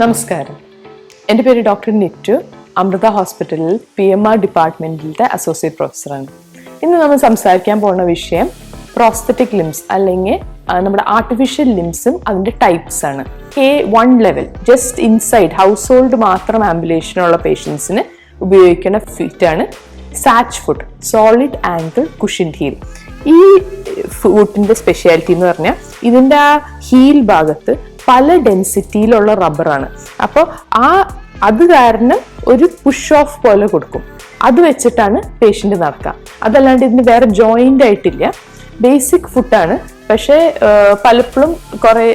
നമസ്കാരം, എൻ്റെ പേര് ഡോക്ടർ നിറ്റു. അമൃത ഹോസ്പിറ്റലിൽ PMR ഡിപ്പാർട്ട്മെൻറ്റിലത്തെ അസോസിയേറ്റ് പ്രൊഫസറാണ്. ഇന്ന് നമ്മൾ സംസാരിക്കാൻ പോകുന്ന വിഷയം പ്രോസ്തറ്റിക് ലിംസ് അല്ലെങ്കിൽ നമ്മുടെ ആർട്ടിഫിഷ്യൽ ലിംസും അതിൻ്റെ ടൈപ്സ് ആണ്. K1 level just inside house hold മാത്രം ആംബുലേഷനുള്ള പേഷ്യൻസിന് ഉപയോഗിക്കുന്ന ഫീറ്റാണ് സാച്ച് ഫുട്ട്, സോളിഡ് ആംഗിൾ കുഷൻഡ് ഹീൽ. ഈ ഫുട്ടിൻ്റെ സ്പെഷ്യാലിറ്റി എന്ന് പറഞ്ഞാൽ ഇതിൻ്റെ ആ ഹീൽ ഭാഗത്ത് പല ഡെൻസിറ്റിയിലുള്ള റബ്ബറാണ്. അപ്പോൾ അത് കാരണം ഒരു പുഷ് ഓഫ് പോലെ കൊടുക്കും. അത് വെച്ചിട്ടാണ് പേഷ്യൻ്റ് നടക്കുക. അതല്ലാണ്ട് ഇതിന് വേറെ ജോയിൻ്റ് ആയിട്ടില്ല. ബേസിക് ഫുട്ടാണ്. പക്ഷേ പലപ്പോഴും കുറേ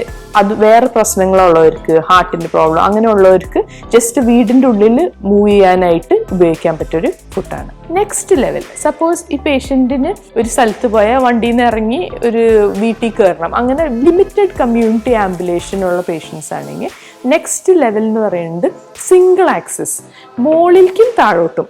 വേറെ പ്രശ്നങ്ങളുള്ളവർക്ക്, ഹാർട്ടിൻ്റെ പ്രോബ്ലം അങ്ങനെയുള്ളവർക്ക് ജസ്റ്റ് വീടിൻ്റെ ഉള്ളിൽ മൂവ് ചെയ്യാനായിട്ട് ഉപയോഗിക്കാൻ പറ്റിയൊരു ഫുട്ടാണ്. നെക്സ്റ്റ് ലെവൽ, സപ്പോസ് ഈ പേഷ്യൻറ്റിന് ഒരു സ്ഥലത്ത് പോയാൽ വണ്ടിയിൽ നിന്ന് ഇറങ്ങി ഒരു വീട്ടിൽ കയറണം, അങ്ങനെ ലിമിറ്റഡ് കമ്മ്യൂണിറ്റി ആംബുലേഷനുള്ള പേഷ്യൻസ് ആണെങ്കിൽ നെക്സ്റ്റ് ലെവൽ എന്ന് പറയുന്നത് സിംഗിൾ ആക്സിസ്, മുകളിലേക്കും താഴോട്ടും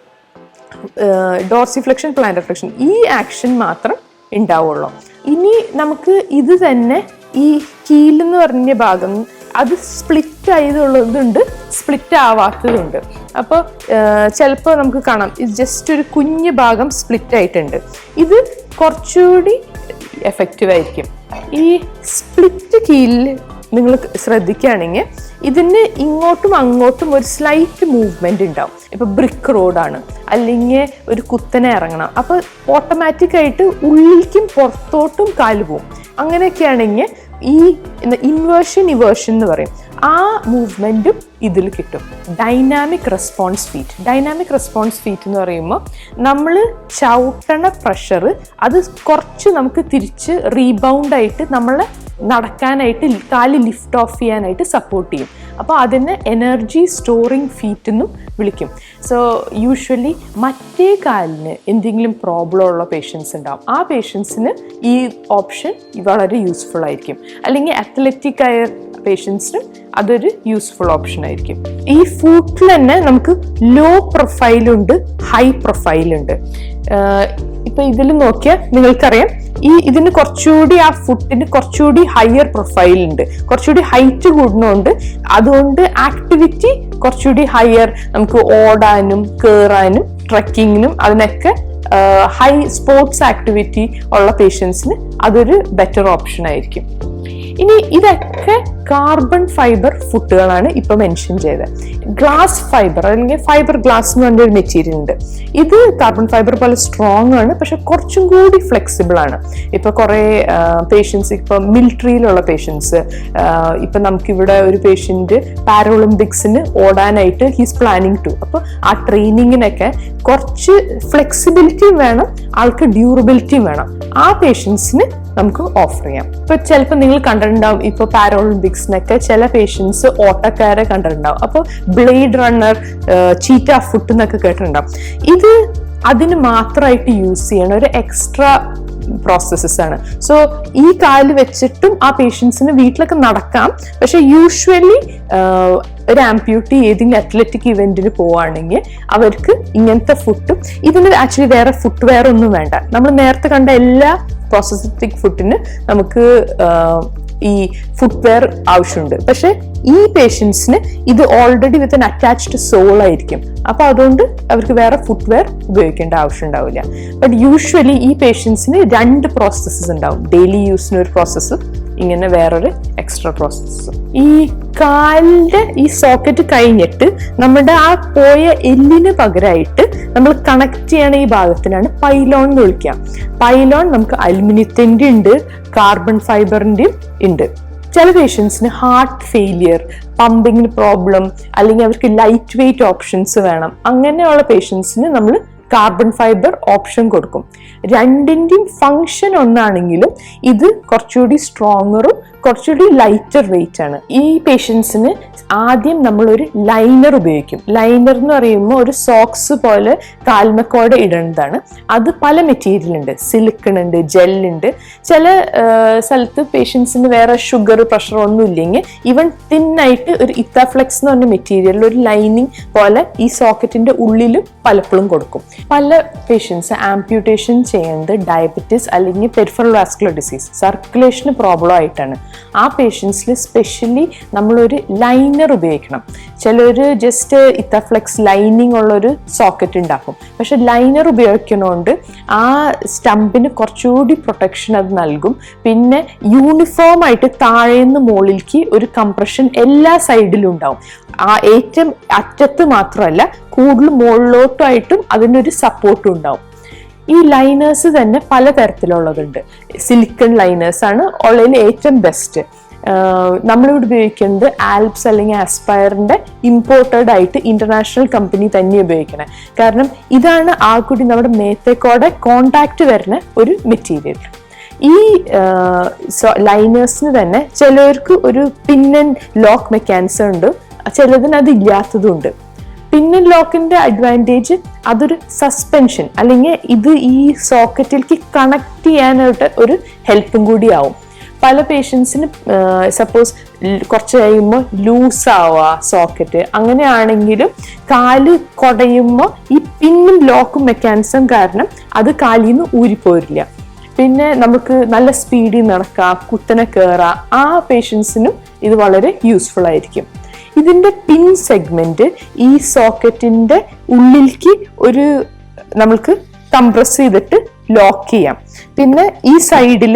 ഡോർസിഫ്ലെക്ഷൻ, പ്ലാന്റർ ഫ്ലെക്ഷൻ, ഈ ആക്ഷൻ മാത്രം ഉണ്ടാവുള്ളൂ. ഇനി നമുക്ക് ഇത് തന്നെ ഈ കീലെന്ന് പറഞ്ഞ ഭാഗം അത് സ്പ്ലിറ്റ് ആയതുള്ളതുണ്ട്, സ്പ്ലിറ്റ് ആവാത്തതുണ്ട്. അപ്പോൾ ചിലപ്പോൾ നമുക്ക് കാണാം ഇത് ജസ്റ്റ് ഒരു കുഞ്ഞു ഭാഗം സ്പ്ലിറ്റ് ആയിട്ടുണ്ട്. ഇത് കുറച്ചുകൂടി എഫക്റ്റീവ് ആയിരിക്കും. ഈ സ്പ്ലിറ്റ് കീലിൽ നിങ്ങൾ ശ്രദ്ധിക്കുകയാണെങ്കിൽ ഇതിന് ഇങ്ങോട്ടും അങ്ങോട്ടും ഒരു സ്ലൈറ്റ് മൂവ്മെൻറ്റ് ഉണ്ടാവും. ഇപ്പോൾ ബ്രിക്ക് റോഡാണ് അല്ലെങ്കിൽ ഒരു കുത്തനെ ഇറങ്ങണം, അപ്പോൾ ഓട്ടോമാറ്റിക്കായിട്ട് ഉള്ളിലേക്കും പുറത്തോട്ടും കാല് പോവും. അങ്ങനെയൊക്കെയാണെങ്കിൽ ഈ ഇൻവേർഷൻ എന്ന് പറയും, ആ മൂവ്മെൻറ്റും ഇതിൽ കിട്ടും. ഡൈനാമിക് റെസ്പോൺസ് ഫീറ്റ് എന്ന് പറയുമ്പോൾ നമ്മൾ ചവിട്ടണ പ്രഷർ അത് കുറച്ച് നമുക്ക് തിരിച്ച് റീബൗണ്ടായിട്ട് നമ്മളെ നടക്കാനായിട്ട്, കാല് ലിഫ്റ്റ് ഓഫ് ചെയ്യാനായിട്ട് സപ്പോർട്ട് ചെയ്യും. അപ്പോൾ അതിനെ എനർജി സ്റ്റോറിങ് ഫീറ്റ് എന്നും വിളിക്കും. സോ യൂഷ്വലി മറ്റേ കാലിന് എന്തെങ്കിലും പ്രോബ്ലം ഉള്ള പേഷ്യൻസ് ഉണ്ടാവും. ആ പേഷ്യൻസിന് ഈ ഓപ്ഷൻ വളരെ യൂസ്ഫുൾ ആയിരിക്കും. അല്ലെങ്കിൽ അത്ലറ്റിക് ആയ പേഷ്യൻസിനും അതൊരു യൂസ്ഫുൾ ഓപ്ഷൻ ആയിരിക്കും. ഈ ഫുട്ടിൽ തന്നെ നമുക്ക് ലോ പ്രൊഫൈലുണ്ട്, ഹൈ പ്രൊഫൈലുണ്ട്. ഇപ്പം ഇതിൽ നോക്കിയാൽ നിങ്ങൾക്കറിയാം ഇതിന് കുറച്ചുകൂടി ആ ഫുട്ടിന് കുറച്ചുകൂടി ഹയർ പ്രൊഫൈലുണ്ട്, കുറച്ചുകൂടി ഹൈറ്റ് കൂടുന്നുണ്ട്. അതുകൊണ്ട് ആക്ടിവിറ്റി കുറച്ചുകൂടി ഹയർ, നമുക്ക് ഓടാനും കയറാനും ട്രക്കിങ്ങിനും അതിനൊക്കെ ഹൈ സ്പോർട്സ് ആക്ടിവിറ്റി ഉള്ള പേഷ്യൻസിന് അതൊരു ബെറ്റർ ഓപ്ഷൻ ആയിരിക്കും. ഇനി ഇതൊക്കെ കാർബൺ ഫൈബർ ഫുട്ടുകളാണ് ഇപ്പൊ മെൻഷൻ ചെയ്തത്. ഗ്ലാസ് ഫൈബർ അല്ലെങ്കിൽ ഫൈബർ ഗ്ലാസ് എന്ന് പറഞ്ഞൊരു മെറ്റീരിയൽ ഉണ്ട്. ഇത് കാർബൺ ഫൈബർ പോലെ സ്ട്രോങ് ആണ്, പക്ഷെ കുറച്ചും കൂടി ഫ്ലെക്സിബിൾ ആണ്. ഇപ്പൊ കുറെ പേഷ്യൻസ്, ഇപ്പൊ മിലിറ്ററിയിലുള്ള പേഷ്യൻസ്, ഇപ്പൊ നമുക്കിവിടെ ഒരു പേഷ്യന്റ് പാരാഒളിമ്പിക്സിന് ഓടാനായിട്ട് ഹീസ് പ്ലാനിങ് ടു. അപ്പൊ ആ ട്രെയിനിങ്ങിനൊക്കെ കുറച്ച് ഫ്ലെക്സിബിലിറ്റിയും വേണം, ആൾക്ക് ഡ്യൂറബിലിറ്റിയും വേണം. ആ പേഷ്യൻസിന് നമുക്ക് ഓഫർ ചെയ്യാം. ഇപ്പൊ ചിലപ്പോൾ നിങ്ങൾ കണ്ടിട്ടുണ്ടാവും, ഇപ്പൊ പാരാഒളിമ്പിക്സിനൊക്കെ ചില പേഷ്യൻസ് ഓട്ടക്കാരെ കണ്ടിട്ടുണ്ടാവും. അപ്പോൾ ബ്ലേഡ് റണ്ണർ, ചീറ്റ ഫുട്ട് എന്നൊക്കെ കേട്ടിട്ടുണ്ടാവും. ഇത് അതിന് മാത്രമായിട്ട് യൂസ് ചെയ്യണ ഒരു എക്സ്ട്രാ പ്രോസസ്സസ് ആണ്. സോ ഈ കാല് വെച്ചിട്ടും ആ പേഷ്യൻസിന് വീട്ടിലൊക്കെ നടക്കാം. പക്ഷെ യൂഷ്വലി ഒരു ആംപ്യൂട്ടി ഏതെങ്കിലും അത്ലറ്റിക് ഇവന്റിന് പോവുകയാണെങ്കിൽ അവർക്ക് ഇങ്ങനത്തെ ഫുട്ടും, ഇതിന് ആക്ച്വലി വേറെ ഫുട്ട് വെയർ ഒന്നും വേണ്ട. നമ്മൾ നേരത്തെ കണ്ട എല്ലാ പ്രോസസ്റ്റിക് ഫുഡിന് നമുക്ക് ഈ ഫുട്ട് വെയർ ആവശ്യമുണ്ട്. പക്ഷെ ഈ പേഷ്യൻസിന് ഇത് already with an attached sole ആയിരിക്കും. അപ്പൊ അതുകൊണ്ട് അവർക്ക് വേറെ ഫുട്ട് വെയർ ഉപയോഗിക്കേണ്ട ആവശ്യം ഉണ്ടാവില്ല. ബട്ട് യൂഷ്വലി ഈ പേഷ്യൻസിന് 2 പ്രോസസ്സസ് ഉണ്ടാവും. ഡെയിലി യൂസിന് ഒരു പ്രോസസ്സും ഇങ്ങനെ വേറൊരു എക്സ്ട്രാ പ്രോസസ്സും. ഈ കാലിന്റെ ഈ സോക്കറ്റ് കഴിഞ്ഞിട്ട് നമ്മുടെ ആ പോയ എല്ലിന് പകരമായിട്ട് നമ്മൾ കണക്ട് ചെയ്യണ ഈ ഭാഗത്തിനാണ് പൈലോൺ എന്ന് വിളിക്കുക. പൈലോൺ നമുക്ക് അലുമിനിയത്തിന്റെ ഉണ്ട്, കാർബൺ ഫൈബറിന്റെയും ഉണ്ട്. ചില പേഷ്യൻസിന് ഹാർട്ട് ഫെയിലിയർ, പമ്പിങ്ങിന് പ്രോബ്ലം, അല്ലെങ്കിൽ അവർക്ക് ലൈറ്റ് വെയിറ്റ് ഓപ്ഷൻസ് വേണം. അങ്ങനെയുള്ള പേഷ്യൻസിന് നമ്മൾ കാർബൺ ഫൈബർ ഓപ്ഷൻ കൊടുക്കും. രണ്ടിൻ്റെയും ഫങ്ഷൻ ഒന്നാണെങ്കിലും ഇത് കുറച്ചുകൂടി സ്ട്രോങ്ങറും കുറച്ചുകൂടി ലൈറ്റർ വെയിറ്റ് ആണ്. ഈ പേഷ്യൻസിന് ആദ്യം നമ്മളൊരു ലൈനർ ഉപയോഗിക്കും. ലൈനർ എന്ന് പറയുമ്പോൾ ഒരു സോക്സ് പോലെ കാൽമക്കോടെ ഇടേണ്ടതാണ്. അത് പല മെറ്റീരിയൽ ഉണ്ട്, സിലിക്കൺ ഉണ്ട്, ജെല്ലുണ്ട്. ചില സ്ഥലത്ത് പേഷ്യൻസിന് വേറെ ഷുഗർ, പ്രഷർ ഒന്നും ഇല്ലെങ്കിൽ ഈവൻ തിന്നായിട്ട് ഒരു ഇത്താഫ്ലെക്സ് എന്ന് പറഞ്ഞ മെറ്റീരിയൽ ഒരു ലൈനിങ് പോലെ ഈ സോക്കറ്റിന്റെ ഉള്ളിലും പലപ്പോഴും കൊടുക്കും. പല പേഷ്യൻസ് ആംപ്യൂട്ടേഷൻ ചെയ്യുന്നത് ഡയബറ്റിസ് അല്ലെങ്കിൽ പെരിഫറൽ വാസ്കുലർ ഡിസീസ്, സർക്കുലേഷന് പ്രോബ്ലം ആയിട്ടാണ്. ആ പേഷ്യൻസിൽ സ്പെഷ്യലി നമ്മളൊരു ലൈനർ ഉപയോഗിക്കണം. ചിലർ ജസ്റ്റ് ഇത്തഫ്ലെക്സ് ലൈനിങ് ഉള്ളൊരു സോക്കറ്റ് ഉണ്ടാക്കും. പക്ഷെ ലൈനർ ഉപയോഗിക്കുന്നതുകൊണ്ട് ആ സ്റ്റമ്പിന് കുറച്ചുകൂടി പ്രൊട്ടക്ഷൻ അത് നൽകും. പിന്നെ യൂണിഫോം ആയിട്ട് താഴേന്ന് മുകളിലേക്ക് ഒരു കംപ്രഷൻ എല്ലാ സൈഡിലും ഉണ്ടാവും. ആ ഏറ്റവും അറ്റത്ത് മാത്രമല്ല, കൂടുതൽ മുകളിലോട്ടുമായിട്ടും അതിനൊരു സപ്പോർട്ടും ഉണ്ടാവും. ഈ ലൈനേഴ്സ് തന്നെ പലതരത്തിലുള്ളതുണ്ട്. സിലിക്കൺ ലൈനേഴ്സ് ആണ് ഉള്ളതിൽ ഏറ്റവും ബെസ്റ്റ്. നമ്മളിവിടെ ഉപയോഗിക്കുന്നത് ആൽപ്സ് അല്ലെങ്കിൽ ആസ്പയറിന്റെ ഇമ്പോർട്ടഡ് ആയിട്ട് ഇന്റർനാഷണൽ കമ്പനി തന്നെ ഉപയോഗിക്കണേ. കാരണം ഇതാണ് ആ കൂടി നമ്മുടെ മേത്തേക്കോടെ കോണ്ടാക്ട് വരുന്ന ഒരു മെറ്റീരിയൽ. ഈ ലൈനേഴ്സിന് തന്നെ ചിലർക്ക് ഒരു പിൻ ആൻഡ് ലോക്ക് മെക്കാനിസം ഉണ്ട്, ചിലതിന് അത് ഇല്ലാത്തതുണ്ട്. പിൻ ആൻഡ് ലോക്കിന്റെ അഡ്വാൻറ്റേജ് അതൊരു സസ്പെൻഷൻ അല്ലെങ്കിൽ ഇത് ഈ സോക്കറ്റിലേക്ക് കണക്ട് ചെയ്യാനായിട്ട് ഒരു ഹെൽപ്പും കൂടി ആവും. പല പേഷ്യൻസിന് സപ്പോസ് കുറച്ച് കഴിയുമ്പോൾ ലൂസ് ആവുക സോക്കറ്റ്, അങ്ങനെയാണെങ്കിലും കാല് കുടയുമ്പോൾ ഈ പിന്നും ലോക്കും മെക്കാനിസം കാരണം അത് കാലിൽ നിന്ന് ഊരിപ്പോരില്ല. പിന്നെ നമുക്ക് നല്ല സ്പീഡിൽ നടക്കാം, കുത്തനെ കയറാം, ആ പേഷ്യൻസിനും ഇത് വളരെ യൂസ്ഫുൾ ആയിരിക്കും. ഇതിന്റെ പിൻ സെഗ്മെന്റ് ഈ സോക്കറ്റിന്റെ ഉള്ളിലേക്ക് ഒരു നമ്മൾക്ക് കംപ്രസ് ചെയ്തിട്ട് ലോക്ക് ചെയ്യാം. പിന്നെ ഈ സൈഡിൽ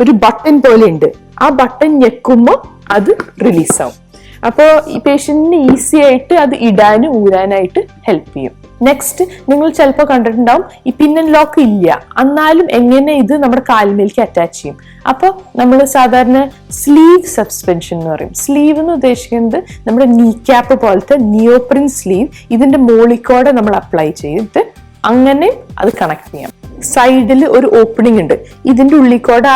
ഒരു ബട്ടൺ പോലെ ഉണ്ട്, ആ ബട്ടൺ ഞെക്കുമ്പോൾ അത് റിലീസ് ആവും. അപ്പോൾ ഈ പേഷ്യന്റിന് ഈസി ആയിട്ട് അത് ഇടാനും ഊരാനായിട്ട് ഹെൽപ്പ് ചെയ്യും. നെക്സ്റ്റ്, നിങ്ങൾ ചിലപ്പോൾ കണ്ടിട്ടുണ്ടാവും ഈ പിൻ ആൻഡ് ലോക്ക് ഇല്ല, എന്നാലും എങ്ങനെ ഇത് നമ്മുടെ കാലിലേക്ക് അറ്റാച്ച് ചെയ്യും. അപ്പോൾ നമ്മൾ സാധാരണ സ്ലീവ് സസ്പെൻഷൻ എന്ന് പറയും. സ്ലീവ് എന്ന് ഉദ്ദേശിക്കുന്നത് നമ്മുടെ നീ ക്യാപ്പ് പോലത്തെ നിയോപ്രിൻ സ്ലീവ്, ഇതിന്റെ മോളിക്കോടെ നമ്മൾ അപ്ലൈ ചെയ്തിട്ട് അങ്ങനെ അത് കണക്ട് ചെയ്യാം. സൈഡിൽ ഒരു ഓപ്പണിംഗ് ഉണ്ട്, ഇതിന്റെ ഉള്ളിക്കോടെ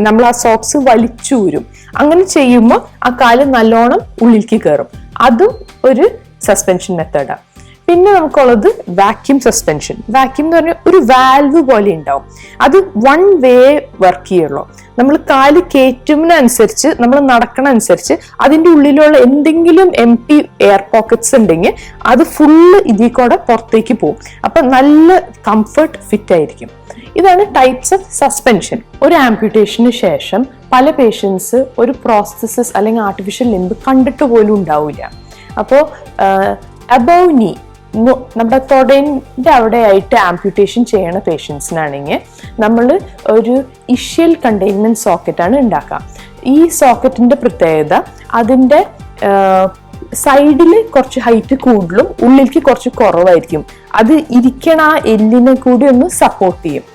നമ്മൾ ആ സോക്സ് വലിച്ചൂരും. അങ്ങനെ ചെയ്യുമ്പോൾ ആ കാല് നല്ലോണം ഉള്ളിലേക്ക് കയറും. അതും ഒരു സസ്പെൻഷൻ മെത്തേഡാണ്. പിന്നെ നമുക്കുള്ളത് വാക്യൂം സസ്പെൻഷൻ. വാക്യൂം എന്ന് പറഞ്ഞാൽ ഒരു വാൽവ് പോലെ ഉണ്ടാവും, അത് വൺ വേ വർക്ക് ചെയ്യുള്ളൂ. നമ്മൾ കാല് കയറ്റുന്നതനുസരിച്ച്, നമ്മൾ നടക്കണനുസരിച്ച് അതിൻ്റെ ഉള്ളിലുള്ള എന്തെങ്കിലും എംപ്റ്റി എയർ പോക്കറ്റ്സ് ഉണ്ടെങ്കിൽ അത് ഫുള്ള് ഇതിൽ കൂടെ പുറത്തേക്ക് പോകും. അപ്പം നല്ല കംഫർട്ട് ഫിറ്റ് ആയിരിക്കും. ഇതാണ് ടൈപ്സ് ഓഫ് സസ്പെൻഷൻ. ഒരു ആംപ്യൂട്ടേഷന് ശേഷം പല പേഷ്യൻസ് ഒരു പ്രോസ്തസിസ് അല്ലെങ്കിൽ ആർട്ടിഫിഷ്യൽ ലിംബ് കണ്ടിട്ട് പോലും ഉണ്ടാവില്ല. അപ്പോൾ അബവ് നീ, നമ്മുടെ തൊടേൻ്റെ അവിടെ ആയിട്ട് ആംപ്യൂട്ടേഷൻ ചെയ്യണ പേഷ്യൻസിനാണെങ്കിൽ നമ്മൾ ഒരു ഇഷ്യൽ കണ്ടെയ്ൻമെന്റ് സോക്കറ്റാണ് ഉണ്ടാക്കുക. ഈ സോക്കറ്റിന്റെ പ്രത്യേകത അതിൻ്റെ സൈഡിൽ കുറച്ച് ഹൈറ്റ് കൂടുതലും ഉള്ളിലേക്ക് കുറച്ച് കുറവായിരിക്കും. അത് ഇരിക്കണ ആ എല്ലിനെ കൂടി ഒന്ന് സപ്പോർട്ട് ചെയ്യും.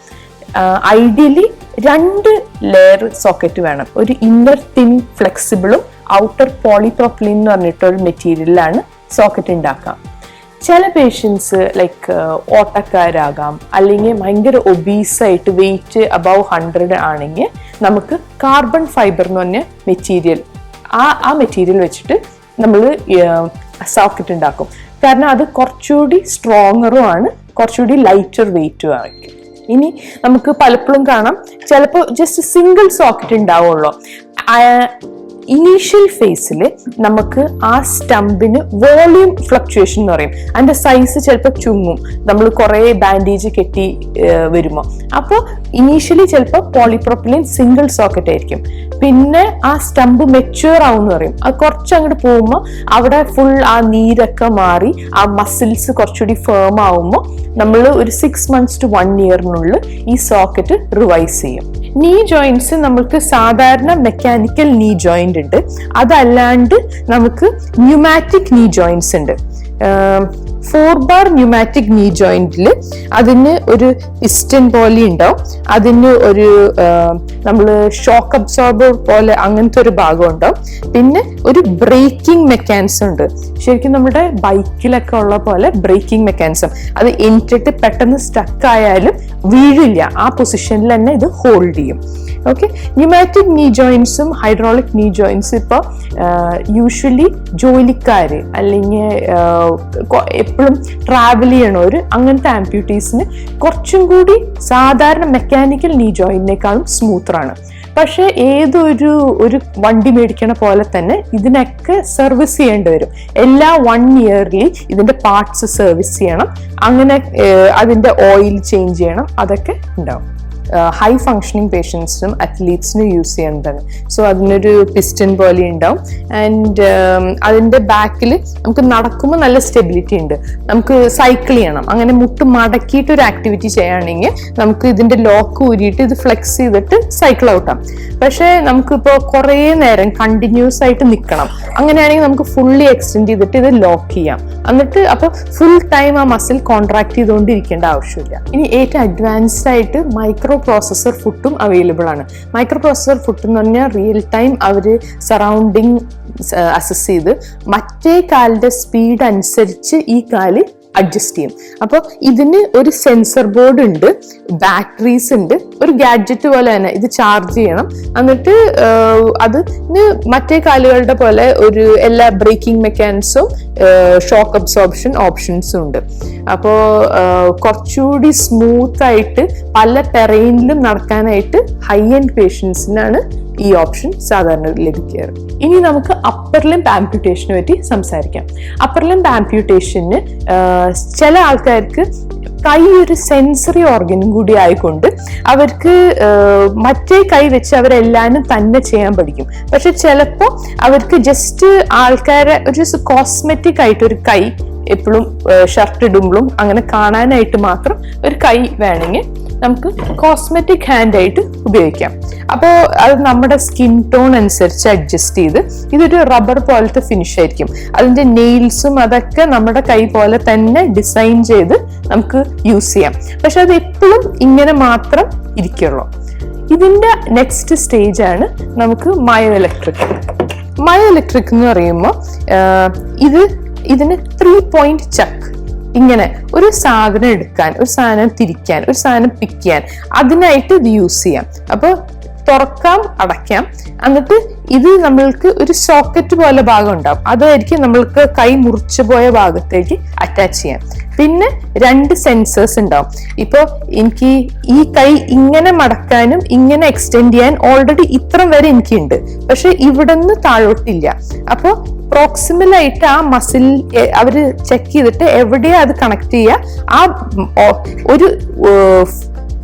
ഐഡിയലി 2 ലെയർ സോക്കറ്റ് വേണം. ഒരു ഇന്നർ തിൻ ഫ്ലെക്സിബിളും ഔട്ടർ പോളിപ്രോപ്പിലിൻ എന്ന് പറഞ്ഞിട്ടൊരു മെറ്റീരിയലാണ് സോക്കറ്റ് ഉണ്ടാക്കാം. ചില പേഷ്യൻസ് ലൈക്ക് ഓട്ടക്കാരാകാം, അല്ലെങ്കിൽ ഭയങ്കര ഒബീസായിട്ട് വെയിറ്റ് അബവ് 100 ആണെങ്കിൽ നമുക്ക് കാർബൺ ഫൈബർ എന്ന് പറഞ്ഞ മെറ്റീരിയൽ, ആ മെറ്റീരിയൽ വെച്ചിട്ട് നമ്മൾ സോക്കറ്റ് ഉണ്ടാക്കും. കാരണം അത് കുറച്ചുകൂടി സ്ട്രോങ്ങറും ആണ്, കുറച്ചുകൂടി ലൈറ്റർ വെയിറ്റും ആയിരിക്കും. ഇനി നമുക്ക് പലപ്പോഴും കാണാം ചിലപ്പോൾ ജസ്റ്റ് സിംഗിൾ സോക്കറ്റ് ഉണ്ടാവുള്ളൂ. ഇനീഷ്യൽ ഫേസിൽ നമുക്ക് ആ സ്റ്റമ്പിന് വോളിയം ഫ്ലക്ച്വേഷൻ എന്ന് പറയും. അതിന്റെ സൈസ് ചിലപ്പോൾ ചുങ്ങും നമ്മൾ കുറേ ബാൻഡേജ് കെട്ടി വരുമ്പോൾ. അപ്പോൾ ഇനീഷ്യലി ചിലപ്പോൾ പോളിപ്രോപ്പിലിൻ സിംഗിൾ സോക്കറ്റ് ആയിരിക്കും. പിന്നെ ആ സ്റ്റമ്പ് മെച്യൂർ ആവും എന്ന് പറയും. അത് കുറച്ച് അങ്ങോട്ട് പോകുമ്പോൾ അവിടെ ഫുൾ ആ നീരൊക്കെ മാറി ആ മസിൽസ് കുറച്ചുകൂടി ഫേം ആവുമ്പോൾ നമ്മൾ ഒരു 6 months to 1 yearനുള്ളിൽ ഈ സോക്കറ്റ് റിവൈസ് ചെയ്യും. നീ ജോയിന്റ്സ് നമുക്ക് സാധാരണ മെക്കാനിക്കൽ നീ ജോയിന്റ് ഉണ്ട്, അതല്ലാണ്ട് നമുക്ക് ന്യൂമാറ്റിക് നീ ജോയിന്റ്സ് ഉണ്ട്. 4 bar ന്യൂമാറ്റിക് നീ ജോയിന്റിൽ അതിന് ഒരു പിസ്റ്റൺ പോലെ ഉണ്ടാവും, അതിന് ഒരു നമ്മൾ ഷോക്ക് അബ്സോർബർ പോലെ അങ്ങനത്തെ ഒരു ഭാഗം ഉണ്ടാവും. പിന്നെ ഒരു ബ്രേക്കിംഗ് മെക്കാനിസം ഉണ്ട്, ശരിക്കും നമ്മുടെ ബൈക്കിലൊക്കെ ഉള്ള പോലെ ബ്രേക്കിംഗ് മെക്കാനിസം. അത് എനിക്കിട്ട് പെട്ടെന്ന് സ്റ്റക്ക് ആയാലും വീഴില്ല, ആ പൊസിഷനിൽ തന്നെ ഇത് ഹോൾഡ് ചെയ്യും. ഓക്കെ, ന്യൂമാറ്റിക് നീ ജോയിന്റ്സും ഹൈഡ്രോളിക് നീ ജോയിന്റ്സ് ഇപ്പോൾ യൂഷ്വലി ജോലിക്കാർ അല്ലെങ്കിൽ എപ്പോഴും ട്രാവൽ ചെയ്യണവർ അങ്ങനത്തെ ആംപ്യൂട്ടീസിന് കുറച്ചും കൂടി സാധാരണ മെക്കാനിക്കൽ നീ ജോയിന്റിനേക്കാളും സ്മൂത്തറാണ്. പക്ഷെ ഒരു വണ്ടി മേടിക്കണ പോലെ തന്നെ ഇതിനൊക്കെ സർവീസ് ചെയ്യേണ്ടി വരും. എല്ലാ 1 yearly ഇതിന്റെ പാർട്സ് സർവീസ് ചെയ്യണം, അങ്ങനെ അതിന്റെ ഓയിൽ ചേഞ്ച് ചെയ്യണം, അതൊക്കെ ഉണ്ടാവും. ഹൈ ഫങ്ഷനിങ് പേഷ്യൻസിനും അത്ലീറ്റ്സിനും യൂസ് ചെയ്യേണ്ടതാണ്. സോ അതിനൊരു പിസ്റ്റൺ പോലെ ഉണ്ടാവും. ആൻഡ് അതിൻ്റെ ബാക്കിൽ നമുക്ക് നടക്കുമ്പോൾ നല്ല സ്റ്റെബിലിറ്റി ഉണ്ട്. നമുക്ക് സൈക്കിൾ ചെയ്യണം, അങ്ങനെ മുട്ട് മടക്കിയിട്ട് ഒരു ആക്ടിവിറ്റി ചെയ്യുകയാണെങ്കിൽ നമുക്ക് ഇതിൻ്റെ ലോക്ക് ഊരിയിട്ട് ഇത് ഫ്ലെക്സ് ചെയ്തിട്ട് സൈക്കിൾ ഔട്ടാം. പക്ഷേ നമുക്കിപ്പോൾ കുറേ നേരം കണ്ടിന്യൂസ് ആയിട്ട് നിൽക്കണം, അങ്ങനെയാണെങ്കിൽ നമുക്ക് ഫുള്ളി എക്സ്റ്റെൻഡ് ചെയ്തിട്ട് ഇത് ലോക്ക് ചെയ്യാം. എന്നിട്ട് അപ്പോൾ ഫുൾ ടൈം ആ മസിൽ കോൺട്രാക്ട് ചെയ്തുകൊണ്ടിരിക്കേണ്ട ആവശ്യമില്ല. ഇനി ഏറ്റവും അഡ്വാൻസ്ഡ് ആയിട്ട് മൈക്രോ പ്രോസസർ ഫുട്ടും അവൈലബിൾ ആണ്. മൈക്രോ പ്രോസസർ ഫുട്ട് എന്ന് പറഞ്ഞാൽ റിയൽ ടൈം അവർ സറൗണ്ടിങ് അസസ് ചെയ്ത് മറ്റേ കാലിന്റെ സ്പീഡ് അനുസരിച്ച് ഈ കാല് അഡ്ജസ്റ്റ് ചെയ്യും. അപ്പോൾ ഇതിന് ഒരു സെൻസർ ബോർഡ് ഉണ്ട്, ബാറ്ററീസ് ഉണ്ട്, ഒരു ഗാഡ്ജറ്റ് പോലെ തന്നെ ഇത് ചാർജ് ചെയ്യണം. എന്നിട്ട് അതിന് മറ്റേ കാലുകളുടെ പോലെ ഒരു എല്ലാ ബ്രേക്കിംഗ് മെക്കാനിസവും ഷോക്ക് അബ്സോർപ്ഷൻ ഓപ്ഷൻസും ഉണ്ട്. അപ്പോൾ കുറച്ചുകൂടി സ്മൂത്ത് ആയിട്ട് പല ടെറൈനിലും നടക്കാനായിട്ട് ഹൈ എൻഡ് പേഷ്യൻസിനാണ് ഈ ഓപ്ഷൻ സാധാരണ ലഭിക്കാറ്. ഇനി നമുക്ക് അപ്പർ ലിംബ് ആംപ്യൂട്ടേഷനെ പറ്റി സംസാരിക്കാം. അപ്പർ ലിംബ് ആംപ്യൂട്ടേഷന് ചില ആൾക്കാർക്ക് കൈ ഒരു സെൻസറി ഓർഗനും കൂടി ആയിക്കൊണ്ട് അവർക്ക് മറ്റേ കൈ വെച്ച് അവരെല്ലാനും തന്നെ ചെയ്യാൻ പഠിക്കും. പക്ഷെ ചിലപ്പോൾ അവർക്ക് ജസ്റ്റ് ആൾക്കാരെ ഒരു കോസ്മെറ്റിക് ആയിട്ട് ഒരു കൈ എപ്പോഴും ഷർട്ട് ഇടുമ്പോഴും അങ്ങനെ കാണാനായിട്ട് മാത്രം ഒരു കൈ വേണമെങ്കിൽ നമുക്ക് കോസ്മെറ്റിക് ഹാൻഡ് ആയിട്ട് ഉപയോഗിക്കാം. അപ്പോൾ അത് നമ്മുടെ സ്കിൻ ടോൺ അനുസരിച്ച് അഡ്ജസ്റ്റ് ചെയ്ത് ഇതൊരു റബ്ബർ പോലത്തെ ഫിനിഷ് ആയിരിക്കും. അതിൻ്റെ നെയിൽസും അതൊക്കെ നമ്മുടെ കൈ പോലെ തന്നെ ഡിസൈൻ ചെയ്ത് നമുക്ക് യൂസ് ചെയ്യാം. പക്ഷെ അത് എപ്പോഴും ഇങ്ങനെ മാത്രം ഇരിക്കുള്ളൂ. ഇതിൻ്റെ നെക്സ്റ്റ് സ്റ്റേജ് ആണ് നമുക്ക് മയോ ഇലക്ട്രിക്. മയോ ഇലക്ട്രിക് എന്ന് പറയുമ്പോൾ ഇതിന് 3 പോയിന്റ് ചക്ക്, ഇങ്ങനെ ഒരു സാധനം എടുക്കാൻ, ഒരു സാധനം തിരിക്കാൻ, ഒരു സാധനം പിക്ക് ചെയ്യാൻ, അതിനായിട്ട് ഇത് യൂസ് ചെയ്യാം. അപ്പോൾ തുറക്കാം, അടയ്ക്കാം. എന്നിട്ട് ഇത് നമ്മൾക്ക് ഒരു സോക്കറ്റ് പോലെ ഭാഗം ഉണ്ടാവും, അതായിരിക്കും നമ്മൾക്ക് കൈ മുറിച്ചു പോയ ഭാഗത്തേക്ക് അറ്റാച്ച് ചെയ്യാം. പിന്നെ 2 സെൻസേഴ്സ് ഉണ്ടാവും. ഇപ്പോൾ എനിക്ക് ഈ കൈ ഇങ്ങനെ മടക്കാനും ഇങ്ങനെ എക്സ്റ്റെൻഡ് ചെയ്യാൻ ഓൾറെഡി ഇത്ര വരെ എനിക്കുണ്ട്, പക്ഷെ ഇവിടെ നിന്ന് താഴോട്ടില്ല. അപ്പോൾ പ്രോക്സിമൽ ആയിട്ട് ആ മസിൽ അവർ ചെക്ക് ചെയ്തിട്ട് എവിടെയാ അത് കണക്ട് ചെയ്യുക, ആ ഒരു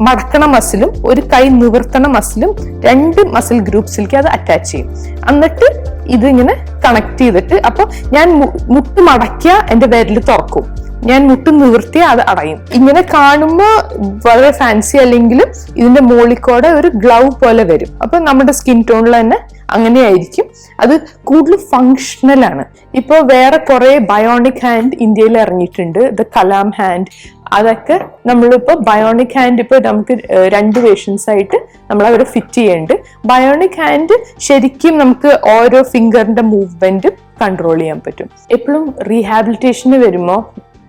മടക്കണ മസിലും ഒരു കൈ നിവർത്തണ മസിലും 2 മസിൽ ഗ്രൂപ്പ്സിലേക്ക് അത് അറ്റാച്ച് ചെയ്യും. എന്നിട്ട് ഇതിങ്ങനെ കണക്ട് ചെയ്തിട്ട് അപ്പൊ ഞാൻ മുട്ട് മടക്കിയ എന്റെ വിരല് തുറക്കും, ഞാൻ മുട്ട് നിവർത്തിയ അത് അടയും. ഇങ്ങനെ കാണുമ്പോൾ വളരെ ഫാൻസി അല്ലെങ്കിലും ഇതിന്റെ മോളിക്കോടെ ഒരു ഗ്ലൗ പോലെ വരും. അപ്പൊ നമ്മുടെ സ്കിൻ ടോണിൽ തന്നെ അങ്ങനെയായിരിക്കും. അത് കൂടുതൽ ഫങ്ഷണൽ ആണ്. ഇപ്പോൾ വേറെ കുറെ ബയോണിക് ഹാൻഡ് ഇന്ത്യയിൽ ഇറങ്ങിയിട്ടുണ്ട്, ദ കലാം ഹാൻഡ്. അതൊക്കെ നമ്മളിപ്പോൾ ബയോണിക് ഹാൻഡ് ഇപ്പോൾ നമുക്ക് 2 വേർഷൻസ് ആയിട്ട് നമ്മൾ അവരെ ഫിറ്റ് ചെയ്യുന്നുണ്ട്. ബയോണിക് ഹാൻഡ് ശരിക്കും നമുക്ക് ഓരോ ഫിംഗറിന്റെ മൂവ്മെന്റും കൺട്രോൾ ചെയ്യാൻ പറ്റും. എപ്പോഴും റീഹാബിലിറ്റേഷന് വരുമ്പോൾ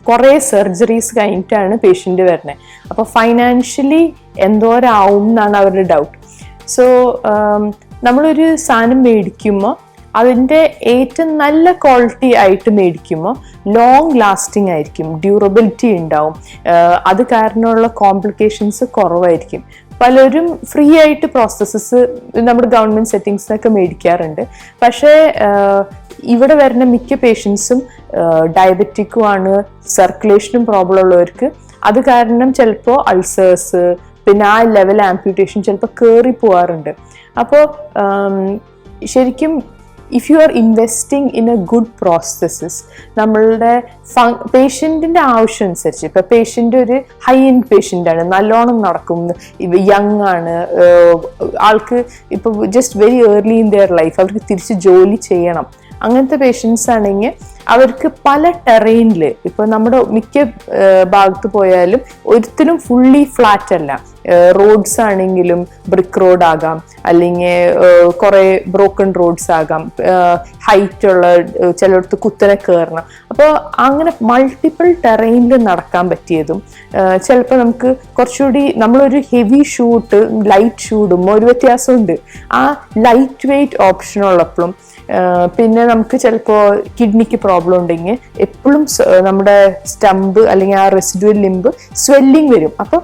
കുറേ സർജറീസ് കഴിഞ്ഞിട്ടാണ് പേഷ്യൻ്റ് വരുന്നത്. അപ്പോൾ ഫൈനാൻഷ്യലി എന്തോരാവും എന്നാണ് അവരുടെ ഡൗട്ട്. സോ നമ്മളൊരു സാധനം മേടിക്കുമ്പോൾ അതിൻ്റെ ഏറ്റവും നല്ല ക്വാളിറ്റി ആയിട്ട് മേടിക്കുമ്പോൾ ലോങ് ലാസ്റ്റിംഗ് ആയിരിക്കും, ഡ്യൂറബിലിറ്റി ഉണ്ടാവും. അത് കാരണമുള്ള കോംപ്ലിക്കേഷൻസ് കുറവായിരിക്കും. പലരും ഫ്രീ ആയിട്ട് പ്രോസസ്സസ് നമ്മുടെ ഗവൺമെൻറ് സെറ്റിങ്സിനൊക്കെ മേടിക്കാറുണ്ട്. പക്ഷേ ഇവിടെ വരുന്ന മിക്ക പേഷ്യൻസും ഡയബറ്റിക്കുമാണ്, സർക്കുലേഷനും പ്രോബ്ലം ഉള്ളവർക്ക്. അത് കാരണം ചിലപ്പോൾ അൾസേഴ്സ്, പിന്നെ ആ ലെവൽ ആംപ്യൂട്ടേഷൻ ചിലപ്പോൾ കയറി പോവാറുണ്ട്. അപ്പോൾ ശരിക്കും if you are investing in A good processes, നമ്മളുടെ പേഷ്യൻറ്റിൻ്റെ ആവശ്യം അനുസരിച്ച്, ഇപ്പോൾ പേഷ്യൻ്റ് ഒരു ഹൈ എൻഡ് പേഷ്യൻ്റാണ്, നല്ലോണം നടക്കും, യങ് ആണ്, ആൾക്ക് ഇപ്പോൾ just very early in their life, അവർക്ക് തിരിച്ച് ജോലി ചെയ്യണം, അങ്ങനത്തെ പേഷ്യൻസ് ആണെങ്കിൽ അവർക്ക് പല ടെറൈനിൽ, ഇപ്പോൾ നമ്മുടെ മിക്ക ഭാഗത്ത് പോയാലും ഒരിക്കലും ഫുള്ളി ഫ്ലാറ്റ് അല്ല. റോഡ്സ് ആണെങ്കിലും ബ്രിക്ക് റോഡ് ആകാം, അല്ലെങ്കിൽ കുറേ ബ്രോക്കൺ റോഡ്സ് ആകാം, ഹൈറ്റ് ഉള്ള ചിലയിടത്ത് കുത്തനെ കയറണം. അപ്പോൾ അങ്ങനെ മൾട്ടിപ്പിൾ ടെറൈനിൽ നടക്കാൻ പറ്റിയതും, ചിലപ്പോൾ നമുക്ക് കുറച്ചുകൂടി നമ്മളൊരു ഹെവി ഷൂട്ട് ലൈറ്റ് ഷൂടുമ്പോൾ ഒരു വ്യത്യാസമുണ്ട്. ആ ലൈറ്റ് വെയ്റ്റ് ഓപ്ഷൻ ഉള്ളപ്പോഴും, പിന്നെ നമുക്ക് ചിലപ്പോൾ കിഡ്നിക്ക് പ്രോബ്ലം ഉണ്ടെങ്കിൽ എപ്പോഴും നമ്മുടെ സ്റ്റമ്പ് അല്ലെങ്കിൽ ആ റെസിഡ്യുവൽ ലിംബ് സ്വെല്ലിങ് വരും. അപ്പോൾ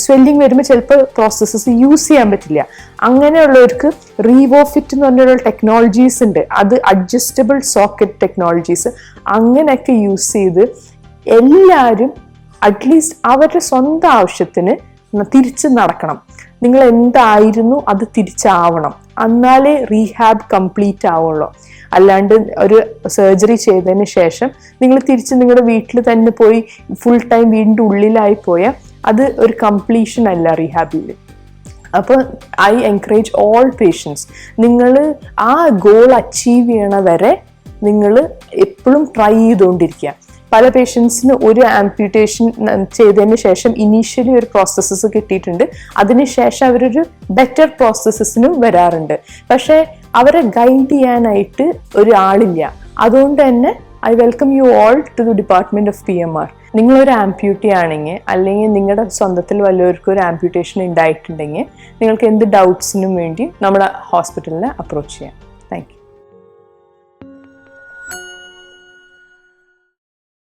സ്വെല്ലിങ് വരുമ്പോൾ ചിലപ്പോൾ പ്രോസസ്സസ് യൂസ് ചെയ്യാൻ പറ്റില്ല. അങ്ങനെയുള്ളവർക്ക് റീവോഫിറ്റ് എന്ന് പറഞ്ഞൊരു ടെക്നോളജീസ് ഉണ്ട്, അത് അഡ്ജസ്റ്റബിൾ സോക്കറ്റ് ടെക്നോളജീസ്. അങ്ങനെയൊക്കെ യൂസ് ചെയ്ത് എല്ലാവരും അറ്റ്ലീസ്റ്റ് അവരുടെ സ്വന്തം ആവശ്യത്തിന് തിരിച്ച് നടക്കണം. നിങ്ങൾ എന്തായിരുന്നു അത് തിരിച്ചാവണം, എന്നാലേ റീഹാബ് കംപ്ലീറ്റ് ആവുള്ളൂ. അല്ലാണ്ട് ഒരു സർജറി ചെയ്തതിന് ശേഷം നിങ്ങൾ തിരിച്ച് നിങ്ങളുടെ വീട്ടിൽ തന്നെ പോയി ഫുൾ ടൈം വീടിൻ്റെ ഉള്ളിലായി പോയാൽ അത് ഒരു കംപ്ലീഷൻ അല്ല റീഹാബിൽ. അപ്പോൾ ഐ എൻകറേജ് ഓൾ പേഷ്യൻസ്, നിങ്ങൾ ആ ഗോൾ അച്ചീവ് ചെയ്യണ വരെ നിങ്ങൾ എപ്പോഴും ട്രൈ ചെയ്തുകൊണ്ടിരിക്കുക. പല പേഷ്യൻസിന് ഒരു ആംപ്യൂട്ടേഷൻ ചെയ്തതിന് ശേഷം ഇനീഷ്യലി ഒരു പ്രോസസ്സസ് കിട്ടിയിട്ടുണ്ട്, അതിനുശേഷം അവരൊരു ബെറ്റർ പ്രോസസ്സസിനും വരാറുണ്ട്. പക്ഷേ അവരെ ഗൈഡ് ചെയ്യാനായിട്ട് ഒരാളില്ല. അതുകൊണ്ട് തന്നെ I welcome you all to the department of PMR. നിങ്ങളൊരു ആംപ്യൂട്ടി ആണെങ്കിൽ, അല്ലെങ്കിൽ നിങ്ങളുടെ സ്വന്തത്തിൽ വല്ലവർക്കും ഒരു ആംപ്യൂട്ടേഷൻ ഉണ്ടായിട്ടുണ്ടെങ്കിൽ നിങ്ങൾക്ക് എന്ത് ഡൗട്ട്സിനും വേണ്ടി നമ്മുടെ ഹോസ്പിറ്റലിനെ അപ്രോച്ച് ചെയ്യാം.